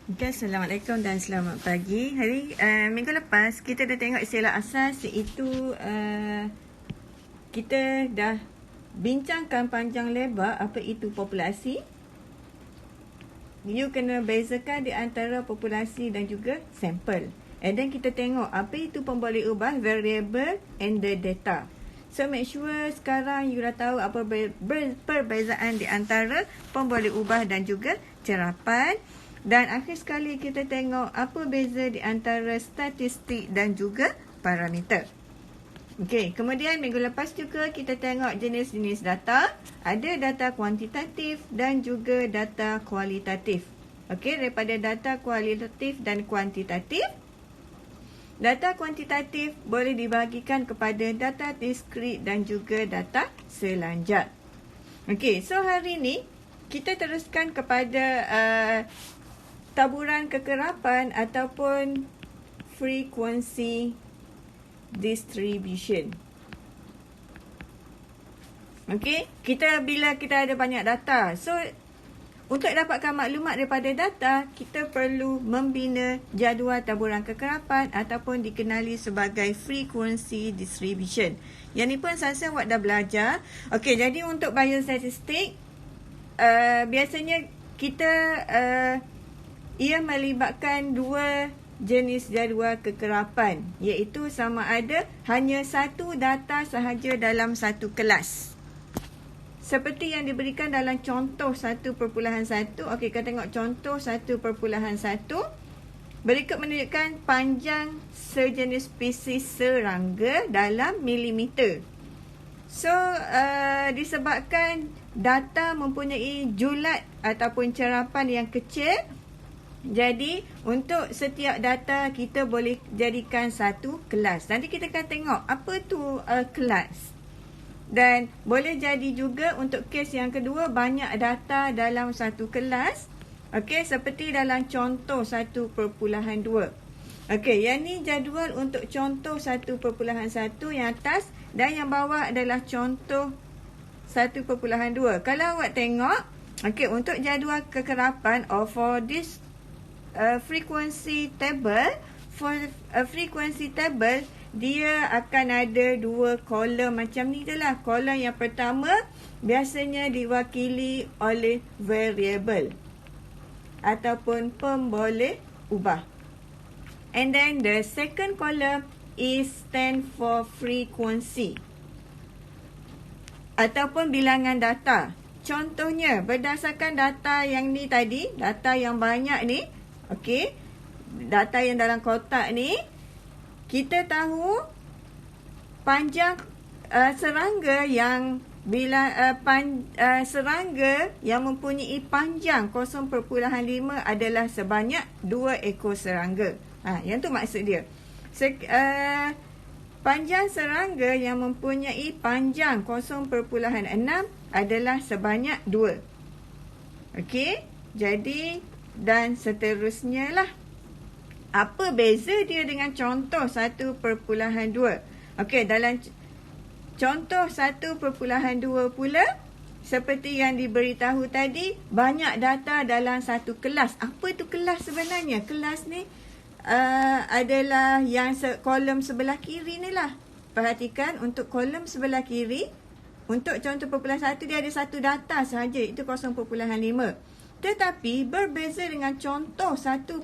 Okay, Assalamualaikum dan selamat pagi. Minggu lepas kita dah tengok istilah asas, iaitu kita dah bincangkan panjang lebar apa itu populasi. You kena bezakan di antara populasi dan juga sampel. And then kita tengok apa itu pemboleh ubah, variable and the data. So make sure sekarang you dah tahu apa perbezaan di antara pemboleh ubah dan juga cerapan. Dan akhir sekali kita tengok apa beza di antara statistik dan juga parameter. Okey, kemudian minggu lepas juga kita tengok jenis-jenis data. Ada data kuantitatif dan juga data kualitatif. Okey, daripada data kualitatif dan kuantitatif. Data kuantitatif boleh dibahagikan kepada data diskrit dan juga data selanjak. Okey, so hari ni kita teruskan kepada taburan kekerapan ataupun frequency distribution. Okey, bila kita ada banyak data, so untuk dapatkan maklumat daripada data, kita perlu membina jadual taburan kekerapan ataupun dikenali sebagai frequency distribution. Yang ni pun saya awak dah belajar. Okey, jadi untuk biostatistik, biasanya kita ia melibatkan dua jenis jadual kekerapan, iaitu sama ada hanya satu data sahaja dalam satu kelas. Seperti yang diberikan dalam contoh 1.1. Okey, kita tengok contoh 1.1. Berikut menunjukkan panjang sejenis spesies serangga dalam milimeter. So, disebabkan data mempunyai julat ataupun cerapan yang kecil, jadi untuk setiap data kita boleh jadikan satu kelas. Nanti kita akan tengok apa tu kelas. Dan boleh jadi juga untuk kes yang kedua, banyak data dalam satu kelas. Okey, seperti dalam contoh 1.2. Okey, yang ni jadual untuk contoh 1.1 yang atas, dan yang bawah adalah contoh 1.2. Kalau awak tengok, okey, untuk jadual kekerapan for this frequency table, dia akan ada dua kolom macam ni je lah. Kolom yang pertama biasanya diwakili oleh variable ataupun pemboleh ubah. And then the second column is stand for frequency ataupun bilangan data. Contohnya, berdasarkan data yang ni tadi, data yang banyak ni, okey, data yang dalam kotak ni, kita tahu panjang serangga yang serangga yang mempunyai panjang 0.5 adalah sebanyak 2 ekor serangga. Yang tu maksud dia. Panjang serangga yang mempunyai panjang 0.6 adalah sebanyak 2. Okey, jadi dan seterusnya lah. Apa beza dia dengan contoh 1.2? Okey, dalam contoh 1.2 pula, seperti yang diberitahu tadi, banyak data dalam satu kelas. Apa tu kelas sebenarnya? Kelas ni adalah yang kolom sebelah kiri ni lah. Perhatikan untuk kolom sebelah kiri, untuk contoh 1.1 dia ada satu data sahaja, itu 0.5. Tetapi berbeza dengan contoh 1.2,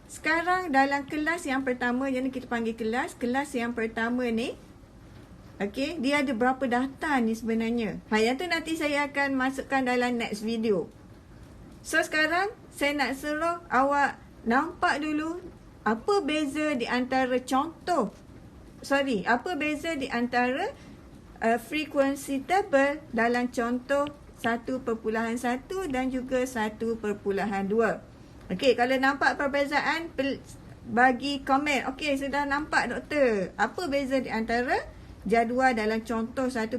sekarang dalam kelas yang pertama, yang kita panggil kelas yang pertama ni, okey, dia ada berapa data ni sebenarnya. Yang tu nanti saya akan masukkan dalam next video. So sekarang saya nak suruh awak nampak dulu apa beza di antara apa beza di antara frequency table dalam contoh 1.1 dan juga 1.2. Okey, kalau nampak perbezaan, bagi komen. Okey, sudah nampak doktor. Apa beza di antara jadual dalam contoh 1.1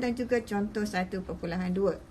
dan juga contoh 1.2?